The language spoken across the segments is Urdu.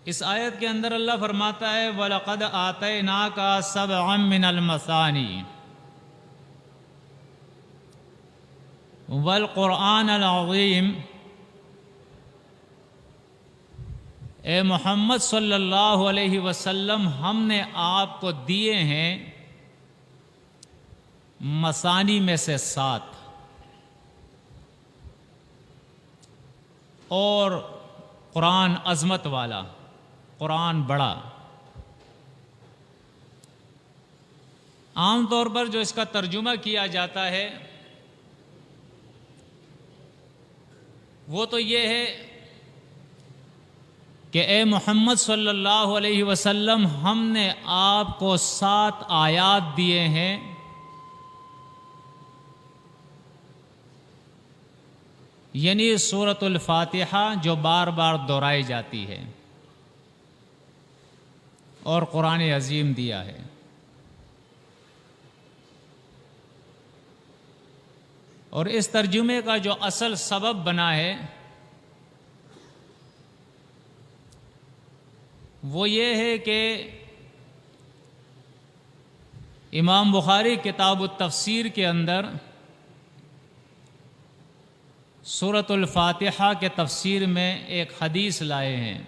اس آیت کے اندر اللہ فرماتا ہے وَلَقَدْ آتَيْنَاكَ سَبْعًا مِّنَ الْمَثَانِي وَالْقُرْآنَ الْعَظِيمِ، اے محمد صلی اللہ علیہ وسلم، ہم نے آپ کو دیے ہیں مثانی میں سے 7 اور قرآن عظمت والا، قرآن بڑا۔ عام طور پر جو اس کا ترجمہ کیا جاتا ہے وہ تو یہ ہے کہ اے محمد صلی اللہ علیہ وسلم، ہم نے آپ کو 7 آیات دیے ہیں یعنی سورۃ الفاتحہ جو بار بار دہرائی جاتی ہے، اور قرآن عظیم دیا ہے۔ اور اس ترجمے کا جو اصل سبب بنا ہے وہ یہ ہے کہ امام بخاری کتاب التفسیر کے اندر سورۃ الفاتحہ کے تفسیر میں ایک حدیث لائے ہیں،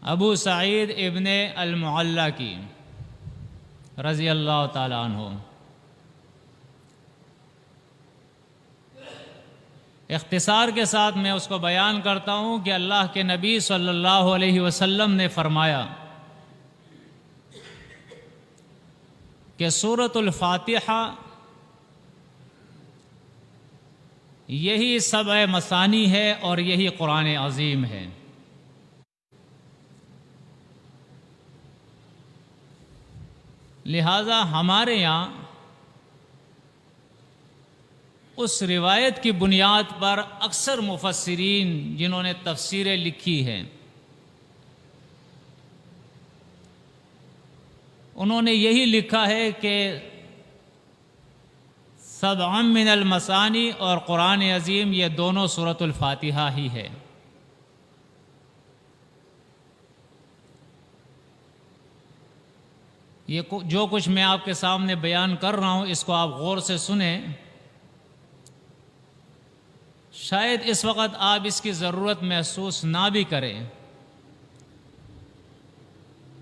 ابو سعید ابن المعلیٰ کی رضی اللہ تعالی عنہ۔ اختصار کے ساتھ میں اس کو بیان کرتا ہوں کہ اللہ کے نبی صلی اللہ علیہ وسلم نے فرمایا کہ سورۃ الفاتحہ یہی 7 مثانی ہے اور یہی قرآن عظیم ہے۔ لہذا ہمارے یہاں اس روایت کی بنیاد پر اکثر مفسرین جنہوں نے تفسیریں لکھی ہیں انہوں نے یہی لکھا ہے کہ 7 من المثانی اور قرآن عظیم یہ دونوں سورۃ الفاتحہ ہی ہے۔ یہ جو کچھ میں آپ کے سامنے بیان کر رہا ہوں اس کو آپ غور سے سنیں، شاید اس وقت آپ اس کی ضرورت محسوس نہ بھی کریں،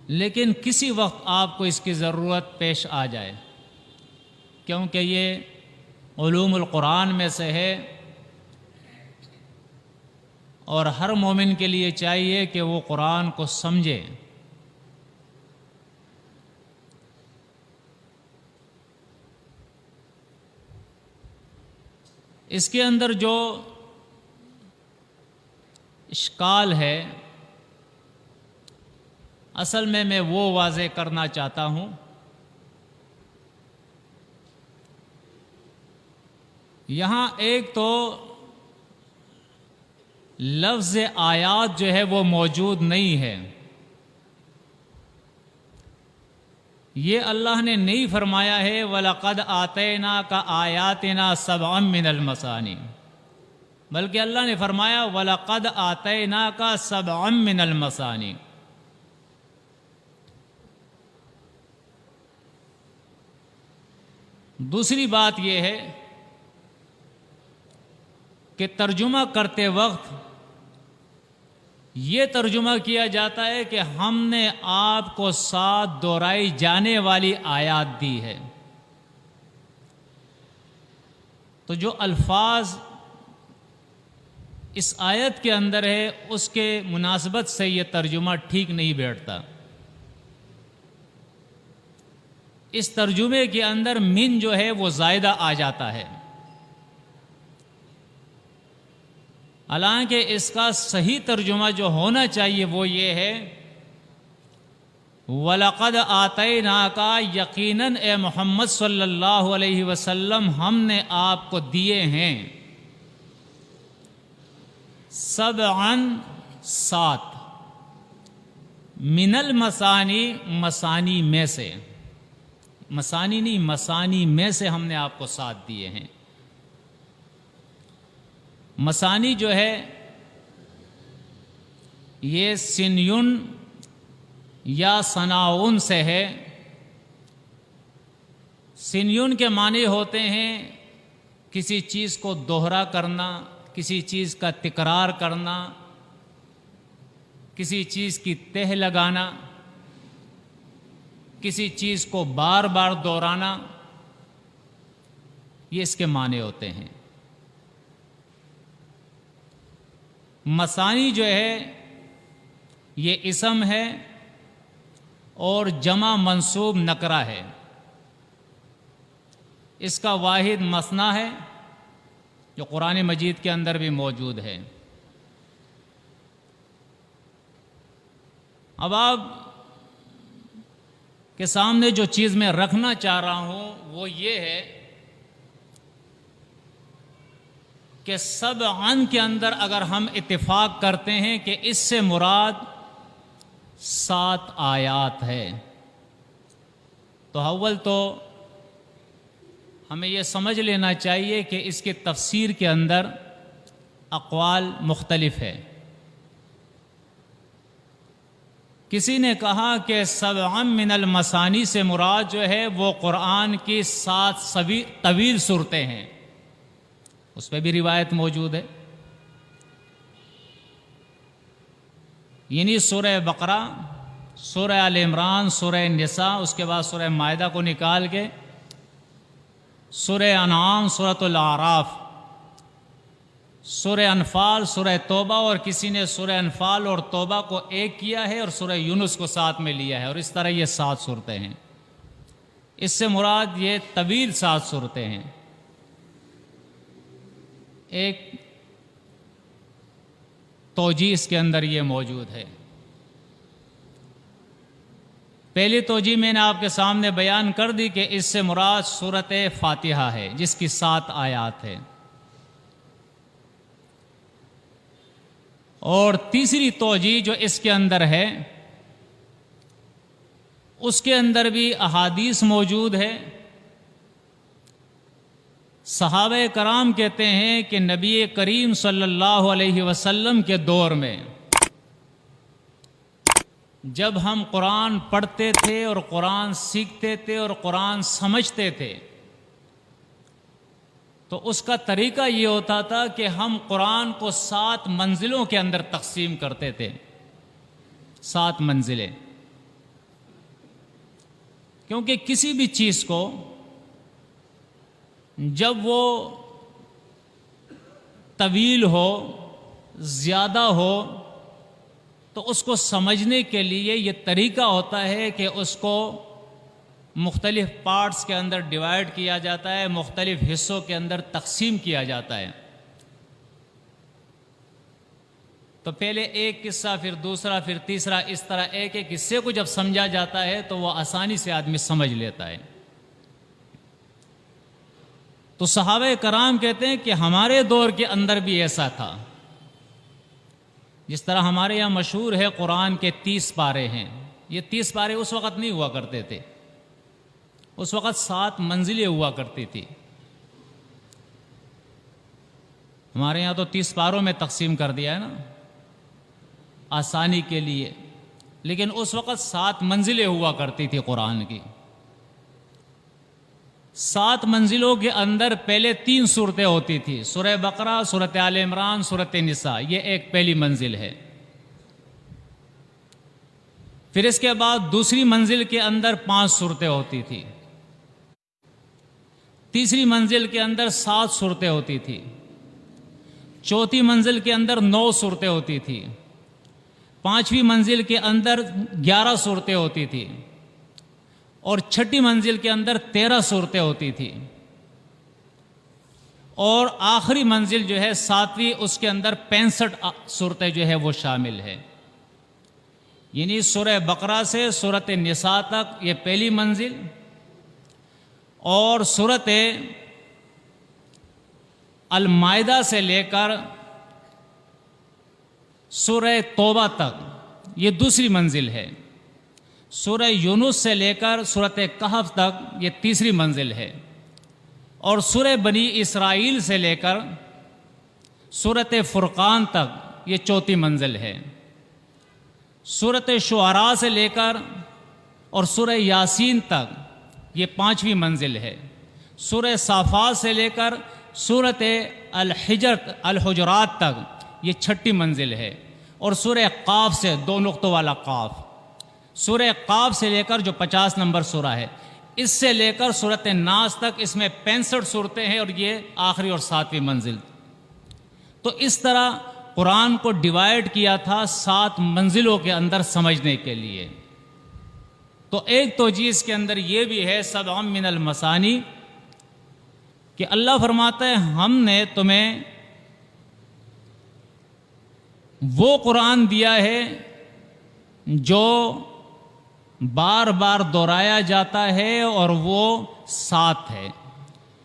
لیکن کسی وقت آپ کو اس کی ضرورت پیش آ جائے، کیونکہ یہ علوم القرآن میں سے ہے اور ہر مومن کے لیے چاہیے کہ وہ قرآن کو سمجھے۔ اس کے اندر جو اشکال ہے اصل میں وہ واضح کرنا چاہتا ہوں۔ یہاں ایک تو لفظ آیات جو ہے وہ موجود نہیں ہے، یہ اللہ نے نہیں فرمایا ہے وَلَقَدْ آتَيْنَاكَ آيَاتِنَا سَبْعًا مِّنَ الْمَثَانِي، بلکہ اللہ نے فرمایا وَلَقَدْ آتَيْنَاكَ سَبْعًا مِّنَ الْمَثَانِي۔ دوسری بات یہ ہے کہ ترجمہ کرتے وقت یہ ترجمہ کیا جاتا ہے کہ ہم نے آپ کو 7 دہرائی جانے والی آیات دی ہے، تو جو الفاظ اس آیت کے اندر ہے اس کے مناسبت سے یہ ترجمہ ٹھیک نہیں بیٹھتا۔ اس ترجمے کے اندر من جو ہے وہ زائدہ آ جاتا ہے، حالانکہ اس کا صحیح ترجمہ جو ہونا چاہیے وہ یہ ہے وَلَقَدْ آتَيْنَاكَ، یقیناً اے محمد صلی اللہ علیہ وسلم ہم نے آپ کو دیے ہیں 7 من المثانی، مثانی میں سے، مثانی نہیں مثانی میں سے ہم نے آپ کو 7 دیے ہیں۔ مثانی جو ہے یہ سنیون یا سناؤن سے ہے۔ سنیون کے معنی ہوتے ہیں کسی چیز کو دوہرا کرنا، کسی چیز کا تکرار کرنا، کسی چیز کی تہ لگانا، کسی چیز کو بار بار دہرانا، یہ اس کے معنی ہوتے ہیں۔ مثانی جو ہے یہ اسم ہے اور جمع منصوب نکرہ ہے۔ اس کا واحد مثنیٰ ہے جو قرآن مجید کے اندر بھی موجود ہے۔ اب آپ کے سامنے جو چیز میں رکھنا چاہ رہا ہوں وہ یہ ہے کہ سبعاً کے اندر اگر ہم اتفاق کرتے ہیں کہ اس سے مراد 7 آیات ہے، تو اول تو ہمیں یہ سمجھ لینا چاہیے کہ اس کی تفسیر کے اندر اقوال مختلف ہے۔ کسی نے کہا کہ سبع من المثانی سے مراد جو ہے وہ قرآن کی 7 طویل صورتیں ہیں، اس پہ بھی روایت موجود ہے، یعنی سورہ بقرہ، سورہ آل عمران، سورہ نساء، اس کے بعد سورہ مائدہ کو نکال کے سورہ انعام، سورۃ الاعراف، سورہ انفال، سورہ توبہ، اور کسی نے سورہ انفال اور توبہ کو ایک کیا ہے اور سورہ یونس کو ساتھ میں لیا ہے، اور اس طرح یہ 7 صورتیں ہیں۔ اس سے مراد یہ طویل 7 صورتیں ہیں۔ ایک توجیہ اس کے اندر یہ موجود ہے۔ پہلی توجیہ میں نے آپ کے سامنے بیان کر دی کہ اس سے مراد سورۃ فاتحہ ہے جس کی 7 آیات ہے، اور تیسری توجیہ جو اس کے اندر ہے اس کے اندر بھی احادیث موجود ہے۔ صحابہ کرام کہتے ہیں کہ نبی کریم صلی اللہ علیہ وسلم کے دور میں جب ہم قرآن پڑھتے تھے اور قرآن سیکھتے تھے اور قرآن سمجھتے تھے تو اس کا طریقہ یہ ہوتا تھا کہ ہم قرآن کو 7 منزلوں کے اندر تقسیم کرتے تھے۔ 7 منزلیں، کیونکہ کسی بھی چیز کو جب وہ طویل ہو، زیادہ ہو، تو اس کو سمجھنے کے لیے یہ طریقہ ہوتا ہے کہ اس کو مختلف پارٹس کے اندر ڈیوائیڈ کیا جاتا ہے، مختلف حصوں کے اندر تقسیم کیا جاتا ہے۔ تو پہلے ایک قصہ، پھر دوسرا، پھر تیسرا، اس طرح ایک ایک حصے کو جب سمجھا جاتا ہے تو وہ آسانی سے آدمی سمجھ لیتا ہے۔ تو صحابہ کرام کہتے ہیں کہ ہمارے دور کے اندر بھی ایسا تھا۔ جس طرح ہمارے یہاں مشہور ہے قرآن کے 30 پارے ہیں، یہ 30 پارے اس وقت نہیں ہوا کرتے تھے، اس وقت 7 منزلیں ہوا کرتی تھی۔ ہمارے یہاں تو 30 پاروں میں تقسیم کر دیا ہے نا آسانی کے لیے، لیکن اس وقت 7 منزلیں ہوا کرتی تھی قرآن کی۔ 7 منزلوں کے اندر پہلے 3 صورتیں ہوتی تھی، سورہ بقرہ، سورۃ آل عمران، سورۃ نساء، یہ ایک پہلی منزل ہے۔ پھر اس کے بعد دوسری منزل کے اندر 5 صورتیں ہوتی تھی، تیسری منزل کے اندر 7 صورتیں ہوتی تھی، چوتھی منزل کے اندر 9 صورتیں ہوتی تھی، پانچویں منزل کے اندر 11 صورتیں ہوتی تھی، اور چھٹی منزل کے اندر 13 صورتیں ہوتی تھی، اور آخری منزل جو ہے 7ویں، اس کے اندر 65 صورتیں جو ہے وہ شامل ہے۔ یعنی سورہ بقرہ سے سورۃ نساء تک یہ پہلی منزل، اور سورۃ المائدہ سے لے کر سورہ توبہ تک یہ دوسری منزل ہے، سورہ یونس سے لے کر سورۃ کہف تک یہ تیسری منزل ہے، اور سورہ بنی اسرائیل سے لے کر سورۃ فرقان تک یہ چوتھی منزل ہے۔ سورۃ شعراء سے لے کر اور سورہ یاسین تک یہ 5ویں منزل ہے، سورہ صافات سے لے کر سورۃ الحجرات تک یہ 6ٹھی منزل ہے، اور سورہ قاف سے 2 نقطوں والا قاف، سورہ قاف سے لے کر جو 50 نمبر سورہ ہے، اس سے لے کر سورۃ ناس تک اس میں 65 صورتیں ہیں، اور یہ آخری اور 7ویں منزل۔ تو اس طرح قرآن کو ڈیوائیڈ کیا تھا 7 منزلوں کے اندر سمجھنے کے لیے۔ تو ایک توجیہ اس کے اندر یہ بھی ہے سبع من المثانی، کہ اللہ فرماتا ہے ہم نے تمہیں وہ قرآن دیا ہے جو بار بار دہرایا جاتا ہے اور وہ 7 ہے،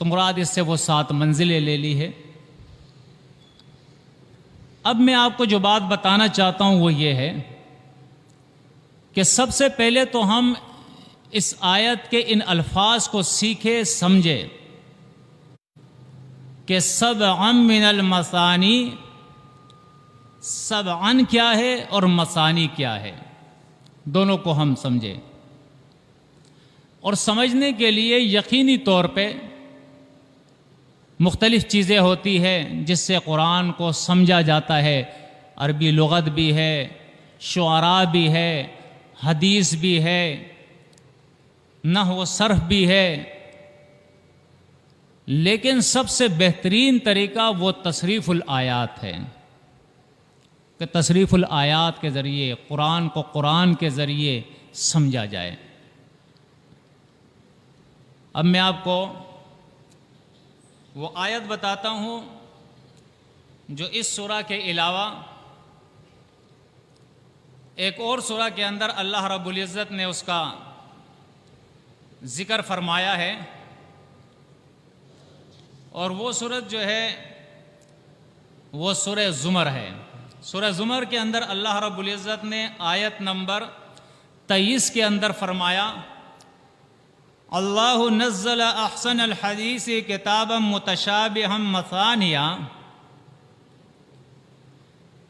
تو مراد اس سے وہ 7 منزلیں لے لی ہے۔ اب میں آپ کو جو بات بتانا چاہتا ہوں وہ یہ ہے کہ سب سے پہلے تو ہم اس آیت کے ان الفاظ کو سیکھے سمجھے کہ سبع من المثانی، سبعن کیا ہے اور مثانی کیا ہے، دونوں کو ہم سمجھیں۔ اور سمجھنے کے لیے یقینی طور پہ مختلف چیزیں ہوتی ہیں جس سے قرآن کو سمجھا جاتا ہے، عربی لغت بھی ہے، شعراء بھی ہے، حدیث بھی ہے، نحو و صرف بھی ہے، لیکن سب سے بہترین طریقہ وہ تصریف الآیات ہے کہ تصریف الآیات کے ذریعے قرآن کو قرآن کے ذریعے سمجھا جائے۔ اب میں آپ کو وہ آیت بتاتا ہوں جو اس سورہ کے علاوہ ایک اور سورہ کے اندر اللہ رب العزت نے اس کا ذکر فرمایا ہے، اور وہ سورت جو ہے وہ سورہ زمر ہے۔ سورہ زمر کے اندر اللہ رب العزت نے آیت نمبر 23 کے اندر فرمایا، اللہ نزل احسن الحدیث کتابا متشابہا مثانیہ۔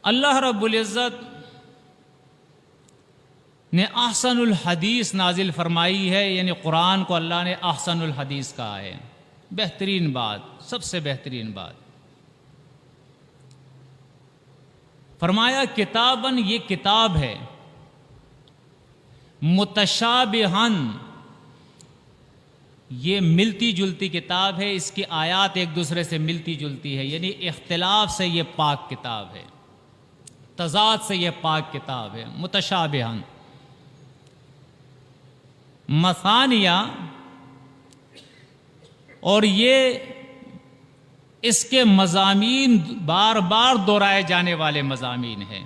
اللہ رب العزت نے احسن الحدیث نازل فرمائی ہے، یعنی قرآن کو اللہ نے احسن الحدیث کہا ہے، بہترین بات، سب سے بہترین بات۔ فرمایا کتاباً، یہ کتاب ہے، متشابہاً، یہ ملتی جلتی کتاب ہے، اس کی آیات ایک دوسرے سے ملتی جلتی ہے، یعنی اختلاف سے یہ پاک کتاب ہے، تضاد سے یہ پاک کتاب ہے، متشابہاً۔ مثانیہ، اور یہ اس کے مضامین بار بار دہرائے جانے والے مضامین ہیں،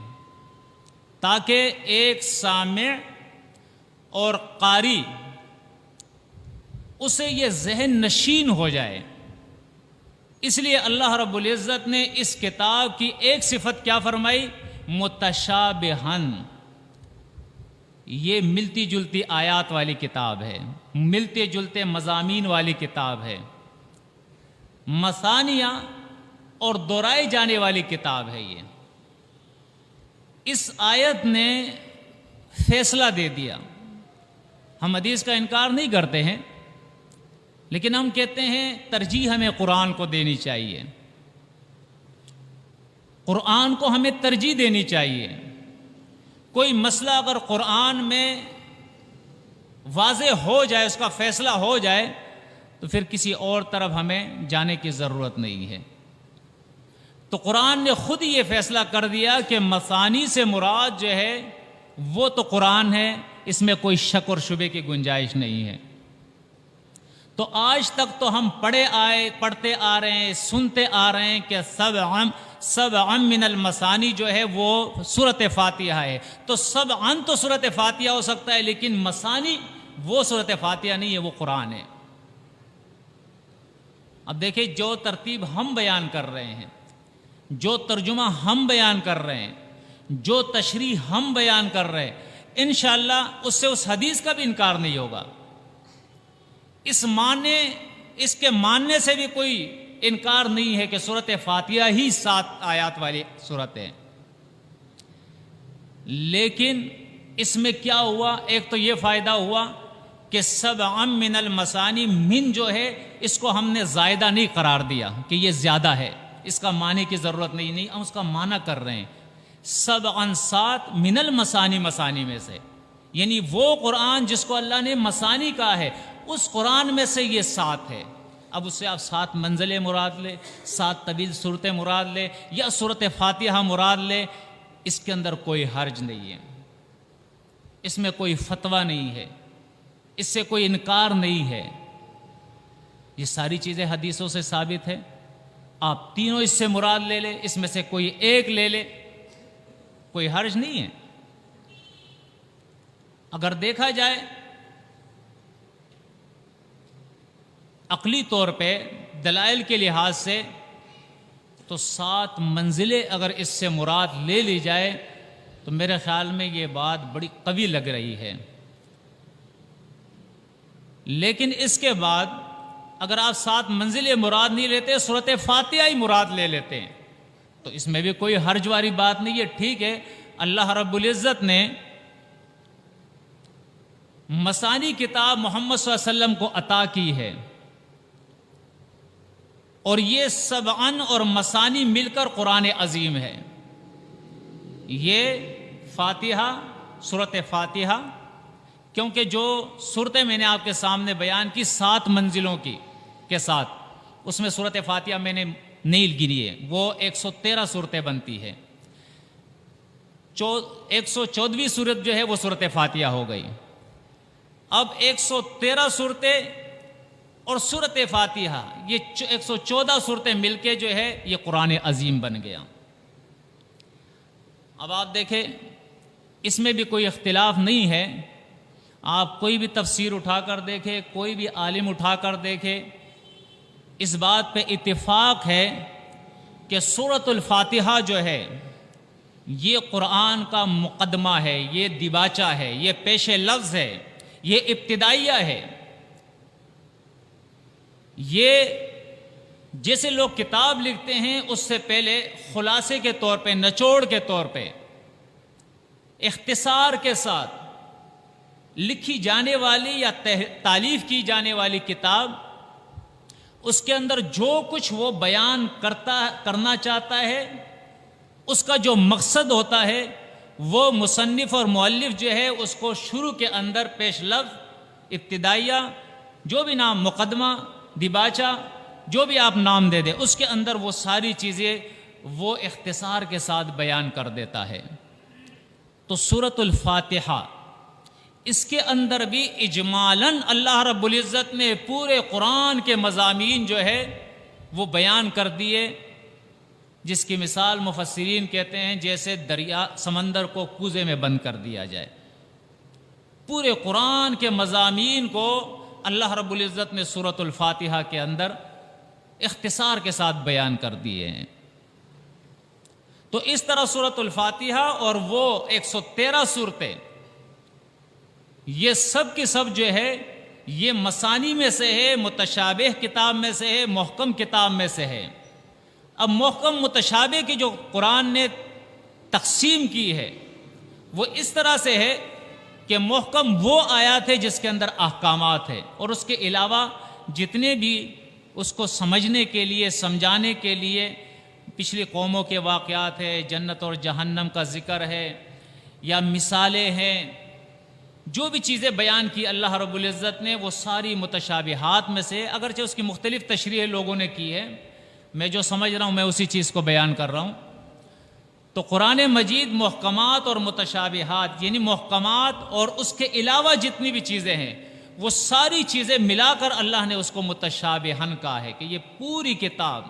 تاکہ ایک سامع اور قاری اسے یہ ذہن نشین ہو جائے۔ اس لیے اللہ رب العزت نے اس کتاب کی ایک صفت کیا فرمائی؟ متشابہاً، یہ ملتی جلتی آیات والی کتاب ہے، ملتے جلتے مضامین والی کتاب ہے۔ مثانیہ، اور دہرائی جانے والی کتاب ہے یہ۔ اس آیت نے فیصلہ دے دیا۔ ہم حدیث کا انکار نہیں کرتے ہیں، لیکن ہم کہتے ہیں ترجیح ہمیں قرآن کو دینی چاہیے، قرآن کو ہمیں ترجیح دینی چاہیے۔ کوئی مسئلہ اگر قرآن میں واضح ہو جائے، اس کا فیصلہ ہو جائے، تو پھر کسی اور طرف ہمیں جانے کی ضرورت نہیں ہے۔ تو قرآن نے خود یہ فیصلہ کر دیا کہ مثانی سے مراد جو ہے وہ تو قرآن ہے، اس میں کوئی شک اور شبے کی گنجائش نہیں ہے۔ تو آج تک تو ہم پڑھتے آ رہے ہیں، سنتے آ رہے ہیں کہ سبع من المثانی جو ہے وہ سورۃ فاتحہ ہے، تو سبعا تو سورۃ فاتحہ ہو سکتا ہے، لیکن مثانی وہ سورۃ فاتحہ نہیں ہے، وہ قرآن ہے۔ اب دیکھیں، جو ترتیب ہم بیان کر رہے ہیں، جو ترجمہ ہم بیان کر رہے ہیں، جو تشریح ہم بیان کر رہے ہیں، انشاءاللہ اس سے اس حدیث کا بھی انکار نہیں ہوگا۔ اس کے ماننے سے بھی کوئی انکار نہیں ہے کہ سورۃ فاتحہ ہی 7 آیات والی سورت ہے، لیکن اس میں کیا ہوا؟ ایک تو یہ فائدہ ہوا کہ سبعا من المثانی، من جو ہے اس کو ہم نے زائدہ نہیں قرار دیا کہ یہ زیادہ ہے، اس کا معنی کی ضرورت نہیں، ہم اس کا معنی کر رہے ہیں سبعا 7 من المثانی، مثانی میں سے، یعنی وہ قرآن جس کو اللہ نے مثانی کہا ہے اس قرآن میں سے یہ 7 ہے۔ اب اس سے آپ 7 منزلیں مراد لے، 7 طویل صورتیں مراد لے، یا سورۃ فاتحہ مراد لے، اس کے اندر کوئی حرج نہیں ہے، اس میں کوئی فتویٰ نہیں ہے، اس سے کوئی انکار نہیں ہے، یہ ساری چیزیں حدیثوں سے ثابت ہے۔ آپ تینوں اس سے مراد لے لیں، اس میں سے کوئی ایک لے لے، کوئی حرج نہیں ہے۔ اگر دیکھا جائے عقلی طور پہ دلائل کے لحاظ سے تو 7 منزلیں اگر اس سے مراد لے لی جائے تو میرے خیال میں یہ بات بڑی قوی لگ رہی ہے۔ لیکن اس کے بعد اگر آپ 7 منزلیں مراد نہیں لیتے، سورۃ فاتحہ ہی مراد لے لیتے ہیں، تو اس میں بھی کوئی حرج والی بات نہیں ہے۔ ٹھیک ہے، اللہ رب العزت نے مثانی کتاب محمد صلی اللہ علیہ وسلم کو عطا کی ہے، اور یہ سبعن اور مثانی مل کر قرآن عظیم ہے۔ یہ فاتحہ، سورۃ فاتحہ، کیونکہ جو صورتیں میں نے آپ کے سامنے بیان کی 7 منزلوں کی کے ساتھ، اس میں سورۃ فاتحہ میں نے نہیں گنی ہے، وہ 113 صورتیں بنتی ہے۔ 114ویں صورت جو ہے وہ سورۃ فاتحہ ہو گئی۔ اب 113 صورتیں اور سورۃ فاتحہ، یہ 114 صورتیں مل کے جو ہے یہ قرآن عظیم بن گیا۔ اب آپ دیکھیں اس میں بھی کوئی اختلاف نہیں ہے، آپ کوئی بھی تفسیر اٹھا کر دیکھیں، کوئی بھی عالم اٹھا کر دیکھیں، اس بات پہ اتفاق ہے کہ سورۃ الفاتحہ جو ہے یہ قرآن کا مقدمہ ہے، یہ دیباچہ ہے، یہ پیش لفظ ہے، یہ ابتدائیہ ہے۔ یہ جیسے لوگ کتاب لکھتے ہیں اس سے پہلے خلاصے کے طور پہ، نچوڑ کے طور پہ، اختصار کے ساتھ لکھی جانے والی یا تالیف کی جانے والی کتاب، اس کے اندر جو کچھ وہ بیان کرنا چاہتا ہے، اس کا جو مقصد ہوتا ہے، وہ مصنف اور مؤلف جو ہے اس کو شروع کے اندر پیش لفظ، ابتدائیہ، جو بھی نام، مقدمہ، دیباچہ، جو بھی آپ نام دے دیں، اس کے اندر وہ ساری چیزیں وہ اختصار کے ساتھ بیان کر دیتا ہے۔ تو سورۃ الفاتحہ، اس کے اندر بھی اجمالاً اللہ رب العزت نے پورے قرآن کے مضامین جو ہے وہ بیان کر دیے، جس کی مثال مفسرین کہتے ہیں جیسے دریا، سمندر کو کوزے میں بند کر دیا جائے۔ پورے قرآن کے مضامین کو اللہ رب العزت نے سورۃ الفاتحہ کے اندر اختصار کے ساتھ بیان کر دیے ہیں۔ تو اس طرح سورۃ الفاتحہ اور وہ 113 صورتیں، یہ سب کی سب جو ہے یہ مثانی میں سے ہے، متشابہ کتاب میں سے ہے، محکم کتاب میں سے ہے۔ اب محکم متشابہ کی جو قرآن نے تقسیم کی ہے وہ اس طرح سے ہے کہ محکم وہ آیات ہے جس کے اندر احکامات ہے، اور اس کے علاوہ جتنے بھی اس کو سمجھنے کے لیے، سمجھانے کے لیے پچھلی قوموں کے واقعات ہے، جنت اور جہنم کا ذکر ہے، یا مثالیں ہیں، جو بھی چیزیں بیان کی اللہ رب العزت نے، وہ ساری متشابہات میں سے، اگرچہ اس کی مختلف تشریح لوگوں نے کی ہے، میں جو سمجھ رہا ہوں میں اسی چیز کو بیان کر رہا ہوں۔ تو قرآن مجید محکمات اور متشابہات، یعنی محکمات اور اس کے علاوہ جتنی بھی چیزیں ہیں وہ ساری چیزیں ملا کر اللہ نے اس کو متشابہن کہا ہے، کہ یہ پوری کتاب،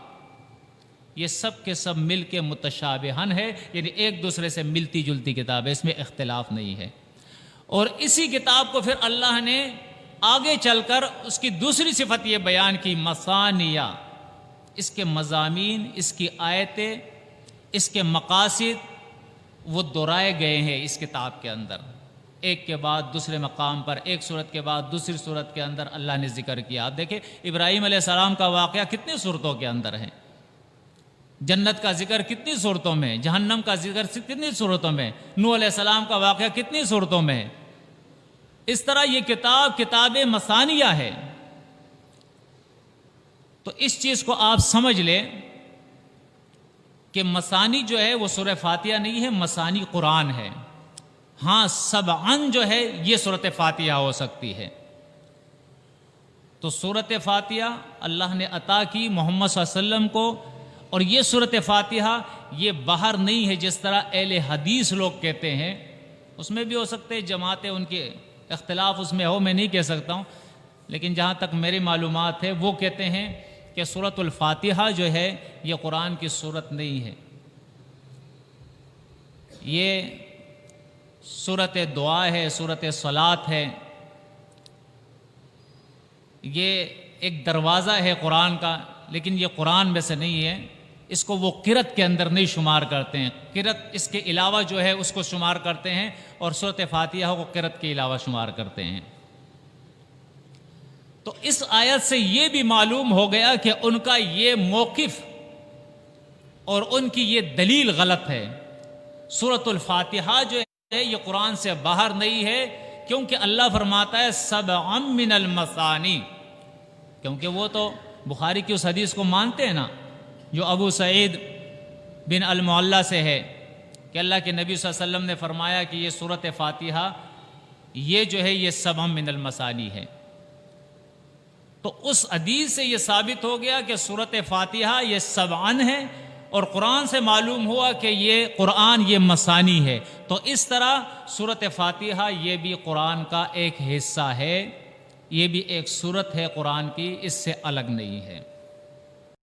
یہ سب کے سب مل کے متشابہن ہے، یعنی ایک دوسرے سے ملتی جلتی کتاب ہے، اس میں اختلاف نہیں ہے۔ اور اسی کتاب کو پھر اللہ نے آگے چل کر اس کی دوسری صفت یہ بیان کی، مثانیہ، اس کے مضامین، اس کی آیتیں، اس کے مقاصد وہ دہرائے گئے ہیں اس کتاب کے اندر، ایک کے بعد دوسرے مقام پر، ایک صورت کے بعد دوسری صورت کے اندر اللہ نے ذکر کیا۔ آپ دیکھیں ابراہیم علیہ السلام کا واقعہ کتنے صورتوں کے اندر ہے، جنت کا ذکر کتنی صورتوں میں، جہنم کا ذکر کتنی صورتوں میں، نوح علیہ السلام کا واقعہ کتنی صورتوں میں ہے۔ اس طرح یہ کتاب مثانیہ ہے۔ تو اس چیز کو آپ سمجھ لیں کہ مثانی جو ہے وہ سورہ فاتحہ نہیں ہے، مثانی قرآن ہے۔ ہاں سبعن جو ہے یہ سورۃ فاتحہ ہو سکتی ہے۔ تو سورۃ فاتحہ اللہ نے عطا کی محمد صلی اللہ علیہ وسلم کو، اور یہ سورۃ فاتحہ یہ باہر نہیں ہے جس طرح اہل حدیث لوگ کہتے ہیں۔ اس میں بھی ہو سکتے ہیں جماعتیں ان کے اختلاف اس میں ہو، میں نہیں کہہ سکتا ہوں، لیکن جہاں تک میری معلومات ہے وہ کہتے ہیں کہ سورۃ الفاتحہ جو ہے یہ قرآن کی سورت نہیں ہے، یہ سورۃ دعا ہے، سورۃ صلاۃ ہے، یہ ایک دروازہ ہے قرآن کا، لیکن یہ قرآن میں سے نہیں ہے۔ اس کو وہ قرأت کے اندر نہیں شمار کرتے ہیں، قرأت اس کے علاوہ جو ہے اس کو شمار کرتے ہیں، اور سورۃ فاتحہ کو قرأت کے علاوہ شمار کرتے ہیں۔ تو اس آیت سے یہ بھی معلوم ہو گیا کہ ان کا یہ موقف اور ان کی یہ دلیل غلط ہے۔ سورۃ الفاتحہ جو ہے یہ قرآن سے باہر نہیں ہے، کیونکہ اللہ فرماتا ہے سبعا من المثانی، کیونکہ وہ تو بخاری کی اس حدیث کو مانتے ہیں نا جو ابو سعید بن المعلیٰ سے ہے کہ اللہ کے نبی صلی اللہ علیہ وسلم نے فرمایا کہ یہ سورۃ فاتحہ یہ جو ہے یہ سبعا من المثانی ہے۔ تو اس حدیث سے یہ ثابت ہو گیا کہ سورۃ فاتحہ یہ سبعن ہے، اور قرآن سے معلوم ہوا کہ یہ قرآن یہ مثانی ہے۔ تو اس طرح سورۃ فاتحہ یہ بھی قرآن کا ایک حصہ ہے، یہ بھی ایک سورت ہے قرآن کی، اس سے الگ نہیں ہے۔